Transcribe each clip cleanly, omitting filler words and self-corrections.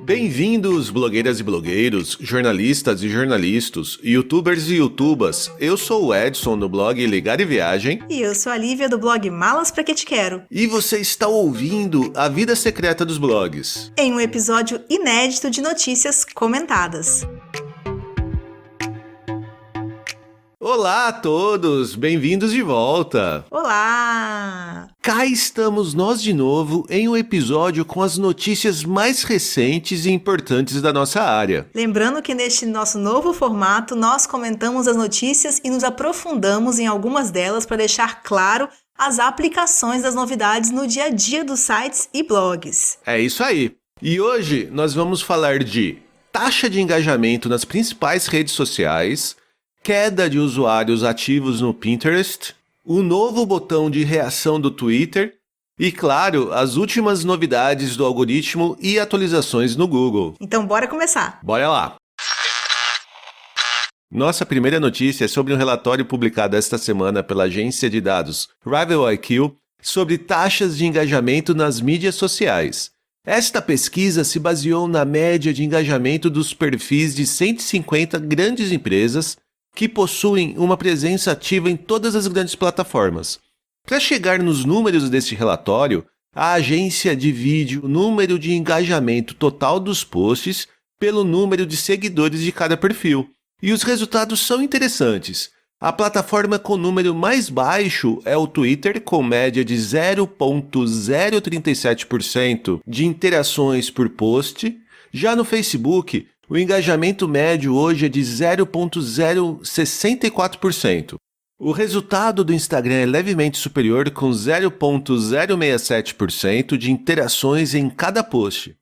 Bem-vindos, blogueiras e blogueiros, jornalistas e jornalistas, youtubers e youtubas. Eu sou o Edson do blog Ligar e Viagem. E eu sou a Lívia do blog Malas Pra Que Te Quero. E você está ouvindo A Vida Secreta dos Blogs. Em um episódio inédito de notícias comentadas. Olá a todos, bem-vindos de volta. Olá! Cá estamos nós de novo em um episódio com as notícias mais recentes e importantes da nossa área. Lembrando que neste nosso novo formato, nós comentamos as notícias e nos aprofundamos em algumas delas para deixar claro as aplicações das novidades no dia a dia dos sites e blogs. É isso aí. E hoje nós vamos falar de taxa de engajamento nas principais redes sociais, queda de usuários ativos no Pinterest, o novo botão de reação do Twitter e, claro, as últimas novidades do algoritmo e atualizações no Google. Então bora começar! Bora lá! Nossa primeira notícia é sobre um relatório publicado esta semana pela agência de dados RivalIQ sobre taxas de engajamento nas mídias sociais. Esta pesquisa se baseou na média de engajamento dos perfis de 150 grandes empresas que possuem uma presença ativa em todas as grandes plataformas. Para chegar nos números deste relatório, a agência divide o número de engajamento total dos posts pelo número de seguidores de cada perfil. E os resultados são interessantes. A plataforma com número mais baixo é o Twitter, com média de 0,037% de interações por post. Já no Facebook, o engajamento médio hoje é de 0,064%. O resultado do Instagram é levemente superior, com 0,067% de interações em cada post.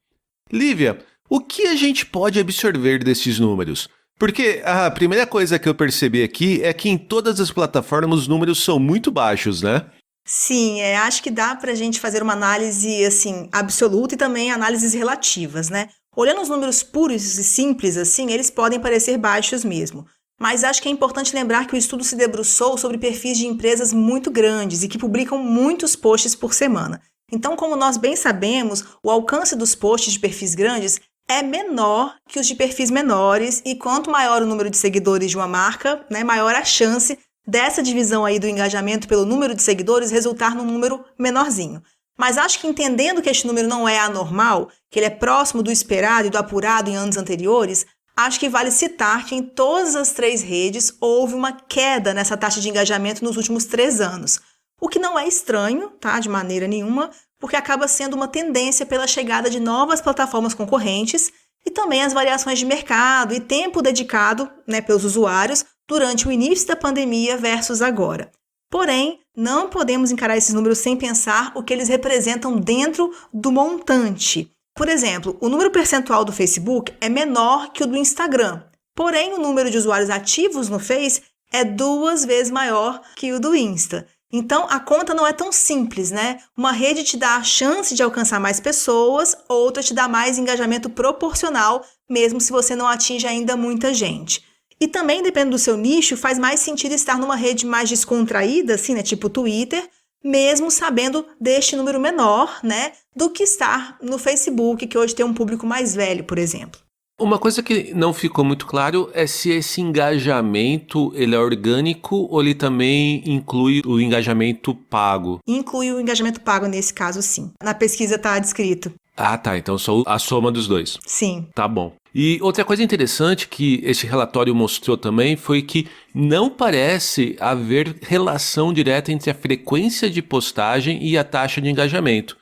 Lívia, o que a gente pode absorver desses números? Porque a primeira coisa que eu percebi aqui é que em todas as plataformas os números são muito baixos, né? Sim, acho que dá pra gente fazer uma análise assim, absoluta e também análises relativas, né? Olhando os números puros e simples assim, eles podem parecer baixos mesmo. Mas acho que é importante lembrar que o estudo se debruçou sobre perfis de empresas muito grandes e que publicam muitos posts por semana. Então, como nós bem sabemos, o alcance dos posts de perfis grandes é menor que os de perfis menores, e quanto maior o número de seguidores de uma marca, né, maior a chance dessa divisão aí do engajamento pelo número de seguidores resultar num número menorzinho. Mas acho que entendendo que este número não é anormal, que ele é próximo do esperado e do apurado em anos anteriores, acho que vale citar que em todas as três redes houve uma queda nessa taxa de engajamento nos últimos 3 anos. O que não é estranho, tá, de maneira nenhuma, porque acaba sendo uma tendência pela chegada de novas plataformas concorrentes e também as variações de mercado e tempo dedicado, né, pelos usuários durante o início da pandemia versus agora. Porém, não podemos encarar esses números sem pensar o que eles representam dentro do montante. Por exemplo, o número percentual do Facebook é menor que o do Instagram, porém o número de usuários ativos no Face é 2 vezes maior que o do Insta. Então, a conta não é tão simples, né? Uma rede te dá a chance de alcançar mais pessoas, outra te dá mais engajamento proporcional, mesmo se você não atinge ainda muita gente. E também, dependendo do seu nicho, faz mais sentido estar numa rede mais descontraída, assim, né, tipo Twitter, mesmo sabendo deste número menor, né, do que estar no Facebook, que hoje tem um público mais velho, por exemplo. Uma coisa que não ficou muito claro é se esse engajamento ele é orgânico ou ele também inclui o engajamento pago. Inclui o engajamento pago nesse caso, sim. Na pesquisa está descrito. Ah, tá. Então só a soma dos dois. Sim. Tá bom. E outra coisa interessante que esse relatório mostrou também foi que não parece haver relação direta entre a frequência de postagem e a taxa de engajamento.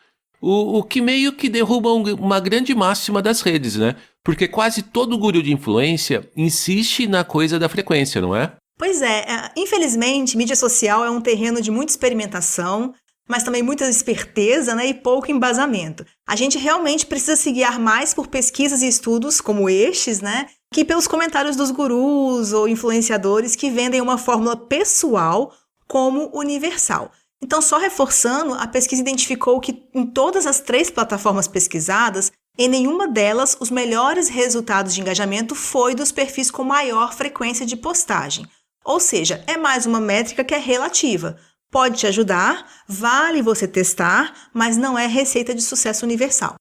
O que meio que derruba uma grande máxima das redes, né? Porque quase todo guru de influência insiste na coisa da frequência, não é? Pois é. Infelizmente, mídia social é um terreno de muita experimentação, mas também muita esperteza, né, e pouco embasamento. A gente realmente precisa se guiar mais por pesquisas e estudos como estes, né, que pelos comentários dos gurus ou influenciadores que vendem uma fórmula pessoal como universal. Então, só reforçando, a pesquisa identificou que em todas as 3 plataformas pesquisadas, em nenhuma delas os melhores resultados de engajamento foi dos perfis com maior frequência de postagem. Ou seja, é mais uma métrica que é relativa. Pode te ajudar, vale você testar, mas não é receita de sucesso universal.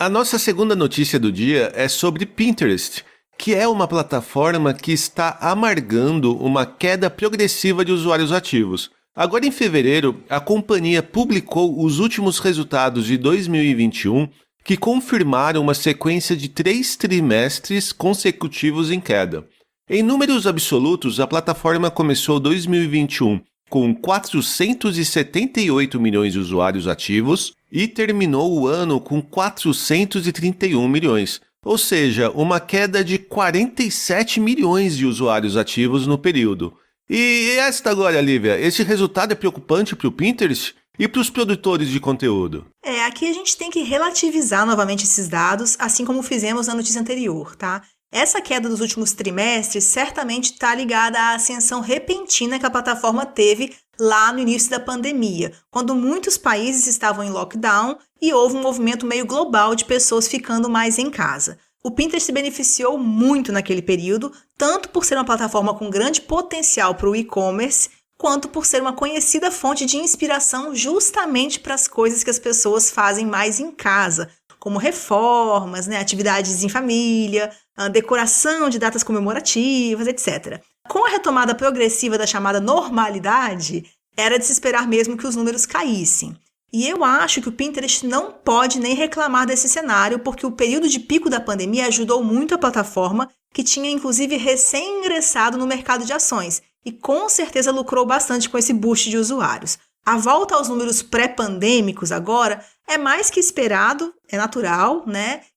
A nossa segunda notícia do dia é sobre Pinterest, que é uma plataforma que está amargando uma queda progressiva de usuários ativos. Agora, em fevereiro, a companhia publicou os últimos resultados de 2021, que confirmaram uma sequência de 3 trimestres consecutivos em queda. Em números absolutos, a plataforma começou 2021 com 478 milhões de usuários ativos e terminou o ano com 431 milhões. Ou seja, uma queda de 47 milhões de usuários ativos no período. E esta agora, Lívia, esse resultado é preocupante para o Pinterest e para os produtores de conteúdo? Aqui a gente tem que relativizar novamente esses dados, assim como fizemos na notícia anterior, tá? Essa queda dos últimos trimestres certamente está ligada à ascensão repentina que a plataforma teve lá no início da pandemia, quando muitos países estavam em lockdown e houve um movimento meio global de pessoas ficando mais em casa. O Pinterest se beneficiou muito naquele período, tanto por ser uma plataforma com grande potencial para o e-commerce, quanto por ser uma conhecida fonte de inspiração justamente para as coisas que as pessoas fazem mais em casa, como reformas, atividades em família, decoração de datas comemorativas, etc. Com a retomada progressiva da chamada normalidade, era de se esperar mesmo que os números caíssem. E eu acho que o Pinterest não pode nem reclamar desse cenário, porque o período de pico da pandemia ajudou muito a plataforma, que tinha inclusive recém-ingressado no mercado de ações, e com certeza lucrou bastante com esse boost de usuários. A volta aos números pré-pandêmicos agora é mais que esperado, é natural,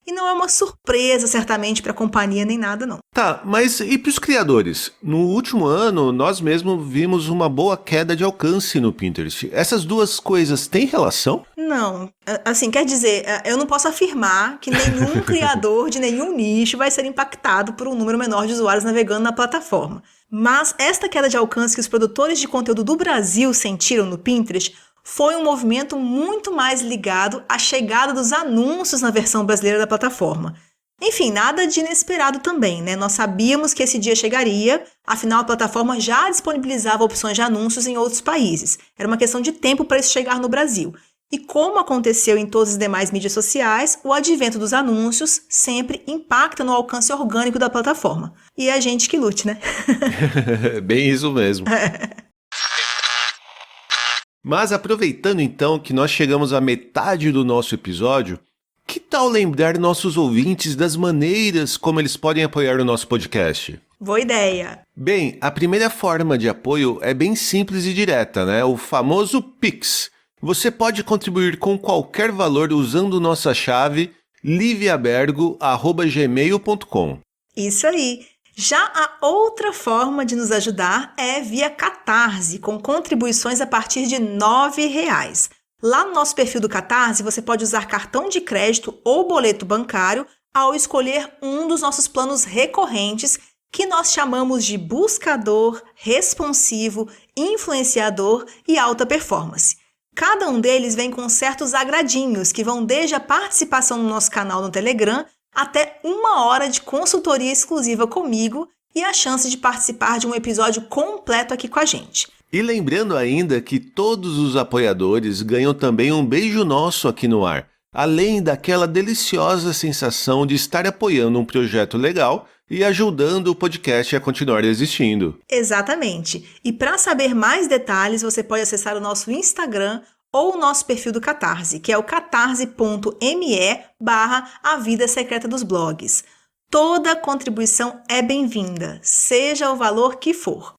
E não é uma surpresa, certamente, para a companhia nem nada, não. Tá, mas e para os criadores? No último ano, nós mesmos vimos uma boa queda de alcance no Pinterest. Essas duas coisas têm relação? Não. Assim, quer dizer, eu não posso afirmar que nenhum criador de nenhum nicho vai ser impactado por um número menor de usuários navegando na plataforma. Mas esta queda de alcance que os produtores de conteúdo do Brasil sentiram no Pinterest foi um movimento muito mais ligado à chegada dos anúncios na versão brasileira da plataforma. Enfim, nada de inesperado também, Nós sabíamos que esse dia chegaria, afinal a plataforma já disponibilizava opções de anúncios em outros países. Era uma questão de tempo para isso chegar no Brasil. E como aconteceu em todas as demais mídias sociais, o advento dos anúncios sempre impacta no alcance orgânico da plataforma. E é a gente que lute, né? Bem isso mesmo. Mas aproveitando então que nós chegamos à metade do nosso episódio, que tal lembrar nossos ouvintes das maneiras como eles podem apoiar o nosso podcast? Boa ideia! Bem, a primeira forma de apoio é bem simples e direta, O famoso Pix. Você pode contribuir com qualquer valor usando nossa chave liviabergo@gmail.com. Isso aí! Já a outra forma de nos ajudar é via Catarse, com contribuições a partir de R$ 9. Lá no nosso perfil do Catarse, você pode usar cartão de crédito ou boleto bancário ao escolher um dos nossos planos recorrentes, que nós chamamos de buscador, responsivo, influenciador e alta performance. Cada um deles vem com certos agradinhos, que vão desde a participação no nosso canal no Telegram até 1 hora de consultoria exclusiva comigo e a chance de participar de um episódio completo aqui com a gente. E lembrando ainda que todos os apoiadores ganham também um beijo nosso aqui no ar, além daquela deliciosa sensação de estar apoiando um projeto legal e ajudando o podcast a continuar existindo. Exatamente. E para saber mais detalhes, você pode acessar o nosso Instagram ou o nosso perfil do Catarse, que é o catarse.me/A Vida Secreta dos Blogs. Toda contribuição é bem-vinda, seja o valor que for.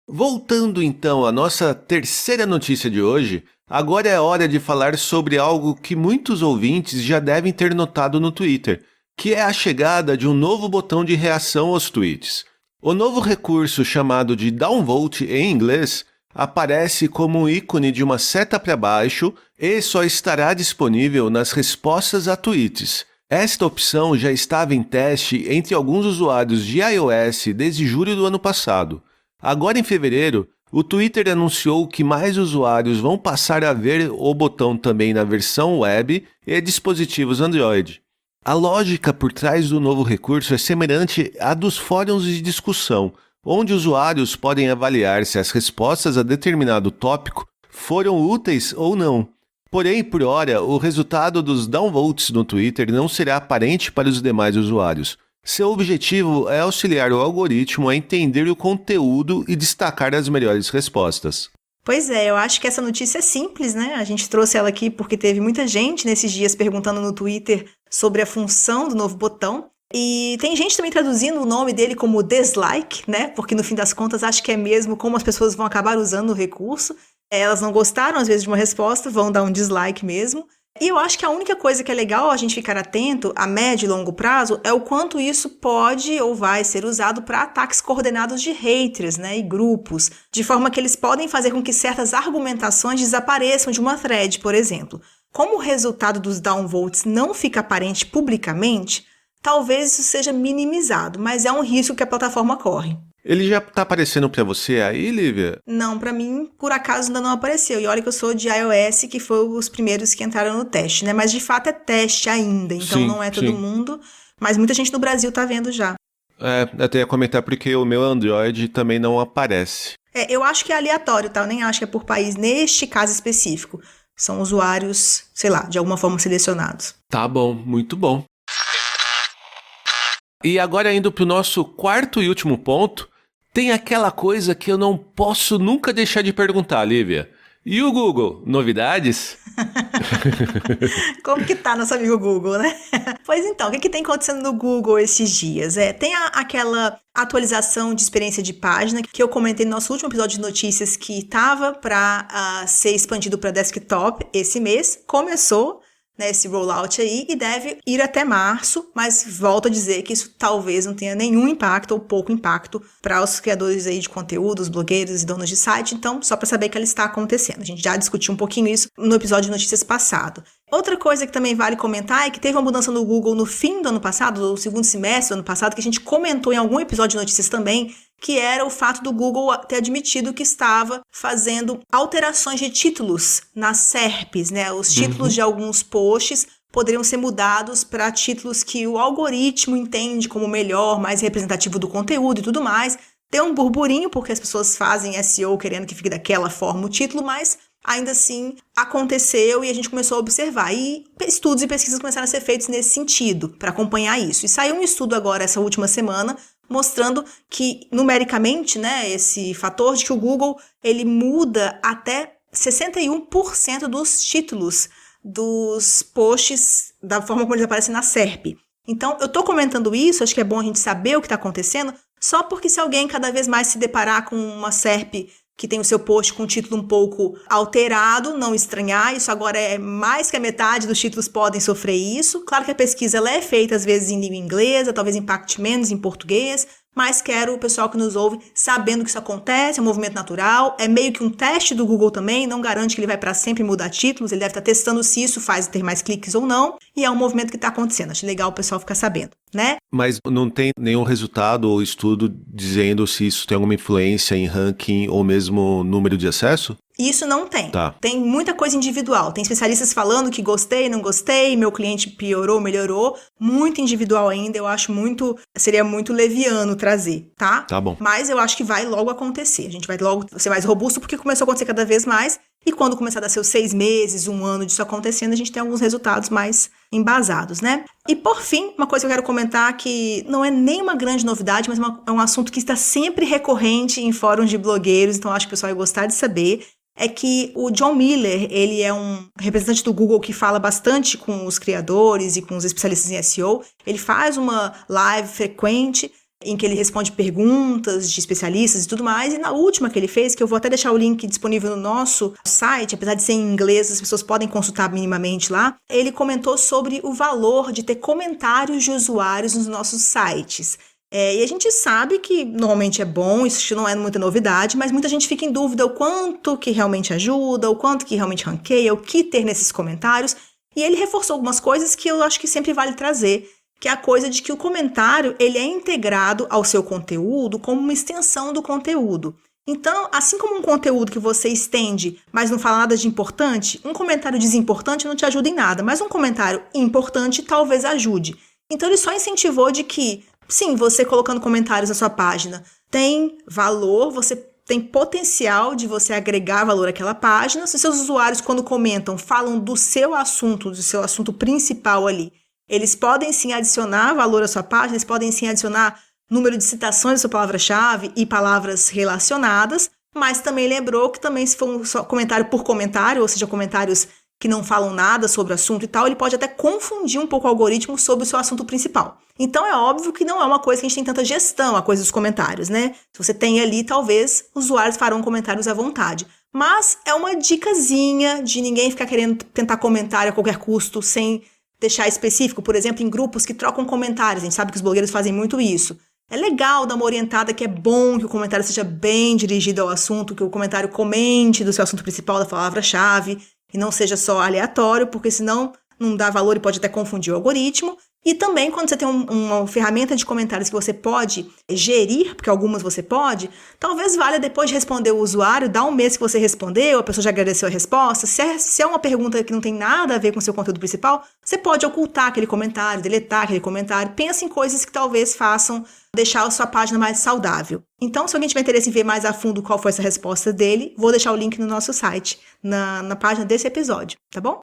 Voltando então à nossa terceira notícia de hoje, agora é hora de falar sobre algo que muitos ouvintes já devem ter notado no Twitter, que é a chegada de um novo botão de reação aos tweets. O novo recurso chamado de downvote em inglês aparece como um ícone de uma seta para baixo e só estará disponível nas respostas a tweets. Esta opção já estava em teste entre alguns usuários de iOS desde julho do ano passado. Agora em fevereiro, o Twitter anunciou que mais usuários vão passar a ver o botão também na versão web e dispositivos Android. A lógica por trás do novo recurso é semelhante à dos fóruns de discussão, onde usuários podem avaliar se as respostas a determinado tópico foram úteis ou não. Porém, por hora, o resultado dos downvotes no Twitter não será aparente para os demais usuários. Seu objetivo é auxiliar o algoritmo a entender o conteúdo e destacar as melhores respostas. Pois é, eu acho que essa notícia é simples, né? A gente trouxe ela aqui porque teve muita gente nesses dias perguntando no Twitter sobre a função do novo botão. E tem gente também traduzindo o nome dele como dislike, né? Porque no fim das contas acho que é mesmo como as pessoas vão acabar usando o recurso. Elas não gostaram às vezes de uma resposta, vão dar um dislike mesmo. E eu acho que a única coisa que é legal a gente ficar atento a médio e longo prazo é o quanto isso pode ou vai ser usado para ataques coordenados de haters, né, e grupos, de forma que eles podem fazer com que certas argumentações desapareçam de uma thread, por exemplo. Como o resultado dos downvotes não fica aparente publicamente, talvez isso seja minimizado, mas é um risco que a plataforma corre. Ele já tá aparecendo para você aí, Lívia? Não, para mim, por acaso ainda não apareceu. E olha que eu sou de iOS, que foi os primeiros que entraram no teste, né? Mas de fato é teste ainda, então Sim, não é todo mundo. Mas muita gente no Brasil tá vendo já. Eu até ia comentar porque o meu Android também não aparece. Eu acho que é aleatório, tá? Eu nem acho que é por país neste caso específico. São usuários, sei lá, de alguma forma selecionados. Tá bom, muito bom. E agora indo pro nosso quarto e último ponto, tem aquela coisa que eu não posso nunca deixar de perguntar, Lívia. E o Google? Novidades? Como que tá nosso amigo Google, né? Pois então, o que tem acontecendo no Google esses dias? Tem aquela atualização de experiência de página que eu comentei no nosso último episódio de notícias que estava para ser expandido para desktop esse mês. Começou, né, esse rollout aí e deve ir até março, mas volto a dizer que isso talvez não tenha nenhum impacto ou pouco impacto para os criadores aí de conteúdo, os blogueiros e donos de site, então só para saber que ela está acontecendo. A gente já discutiu um pouquinho isso no episódio de notícias passado. Outra coisa que também vale comentar é que teve uma mudança no Google no fim do ano passado, no segundo semestre do ano passado, que a gente comentou em algum episódio de notícias também, que era o fato do Google ter admitido que estava fazendo alterações de títulos nas SERPs, né? Os títulos de alguns posts poderiam ser mudados para títulos que o algoritmo entende como melhor, mais representativo do conteúdo e tudo mais. Deu um burburinho, porque as pessoas fazem SEO querendo que fique daquela forma o título, mas ainda assim aconteceu e a gente começou a observar. E estudos e pesquisas começaram a ser feitos nesse sentido, para acompanhar isso. E saiu um estudo agora, essa última semana, mostrando que, numericamente, né, esse fator de que o Google ele muda até 61% dos títulos dos posts da forma como eles aparecem na SERP. Então, eu estou comentando isso, acho que é bom a gente saber o que está acontecendo, só porque se alguém cada vez mais se deparar com uma SERP que tem o seu post com um título um pouco alterado, não estranhar, isso agora é mais que a metade dos títulos podem sofrer isso. Claro que a pesquisa ela é feita às vezes em língua inglesa, talvez impacte menos em português, mas quero o pessoal que nos ouve sabendo que isso acontece, é um movimento natural, é meio que um teste do Google também, não garante que ele vai para sempre mudar títulos, ele deve estar testando se isso faz ter mais cliques ou não, e é um movimento que está acontecendo, acho legal o pessoal ficar sabendo, né? Mas não tem nenhum resultado ou estudo dizendo se isso tem alguma influência em ranking ou mesmo número de acesso? Isso não tem. Tá. Tem muita coisa individual. Tem especialistas falando que gostei, não gostei, meu cliente piorou, melhorou. Muito individual ainda, eu acho seria muito leviano trazer, tá? Tá bom. Mas eu acho que vai logo acontecer. A gente vai logo ser mais robusto porque começou a acontecer cada vez mais. E quando começar a dar seus 6 meses, 1 ano disso acontecendo, a gente tem alguns resultados mais embasados, né? E por fim, uma coisa que eu quero comentar que não é nem uma grande novidade, mas é um assunto que está sempre recorrente em fóruns de blogueiros, então acho que o pessoal vai gostar de saber, é que o John Miller, ele é um representante do Google que fala bastante com os criadores e com os especialistas em SEO. Ele faz uma live frequente em que ele responde perguntas de especialistas e tudo mais, e na última que ele fez, que eu vou até deixar o link disponível no nosso site, apesar de ser em inglês, as pessoas podem consultar minimamente lá, ele comentou sobre o valor de ter comentários de usuários nos nossos sites. E a gente sabe que normalmente é bom, isso não é muita novidade, mas muita gente fica em dúvida o quanto que realmente ajuda, o quanto que realmente ranqueia, o que ter nesses comentários, e ele reforçou algumas coisas que eu acho que sempre vale trazer, que é a coisa de que o comentário ele é integrado ao seu conteúdo como uma extensão do conteúdo. Então, assim como um conteúdo que você estende, mas não fala nada de importante, um comentário desimportante não te ajuda em nada, mas um comentário importante talvez ajude. Então, ele só incentivou de que, sim, você colocando comentários na sua página tem valor, você tem potencial de você agregar valor àquela página. Se seus usuários, quando comentam, falam do seu assunto principal ali, eles podem sim adicionar valor à sua página, eles podem sim adicionar número de citações da sua palavra-chave e palavras relacionadas, mas também lembrou que também se for um só comentário por comentário, ou seja, comentários que não falam nada sobre o assunto e tal, ele pode até confundir um pouco o algoritmo sobre o seu assunto principal. Então é óbvio que não é uma coisa que a gente tem tanta gestão, a coisa dos comentários, né? Se você tem ali, talvez os usuários farão comentários à vontade. Mas é uma dicasinha de ninguém ficar querendo tentar comentário a qualquer custo sem deixar específico, por exemplo, em grupos que trocam comentários. A gente sabe que os blogueiros fazem muito isso. É legal dar uma orientada, que é bom que o comentário seja bem dirigido ao assunto, que o comentário comente do seu assunto principal, da palavra-chave, e não seja só aleatório, porque senão não dá valor e pode até confundir o algoritmo. E também quando você tem uma ferramenta de comentários que você pode gerir, porque algumas você pode, talvez valha depois de responder o usuário, dar um mês que você respondeu, a pessoa já agradeceu a resposta. Se é uma pergunta que não tem nada a ver com o seu conteúdo principal, você pode ocultar aquele comentário, deletar aquele comentário. Pensa em coisas que talvez façam deixar a sua página mais saudável. Então, se alguém tiver interesse em ver mais a fundo qual foi essa resposta dele, vou deixar o link no nosso site, na página desse episódio, tá bom?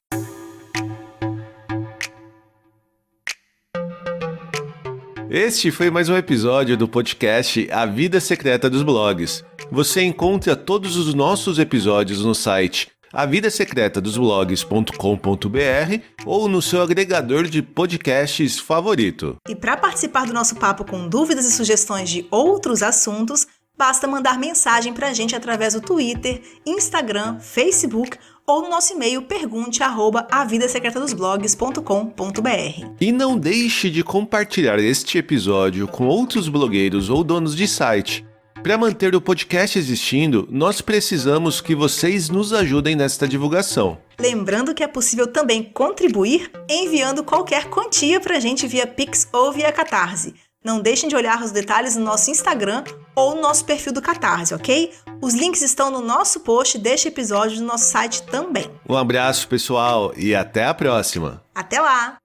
Este foi mais um episódio do podcast A Vida Secreta dos Blogs. Você encontra todos os nossos episódios no site avidasecretadosblogs.com.br ou no seu agregador de podcasts favorito. E para participar do nosso papo com dúvidas e sugestões de outros assuntos, basta mandar mensagem para a gente através do Twitter, Instagram, Facebook ou no nosso e-mail pergunte@avidasecretadosblogs.com.br. E não deixe de compartilhar este episódio com outros blogueiros ou donos de site. Para manter o podcast existindo, nós precisamos que vocês nos ajudem nesta divulgação. Lembrando que é possível também contribuir enviando qualquer quantia para a gente via Pix ou via Catarse. Não deixem de olhar os detalhes no nosso Instagram ou no nosso perfil do Catarse, ok? Os links estão no nosso post deste episódio no nosso site também. Um abraço, pessoal, e até a próxima! Até lá!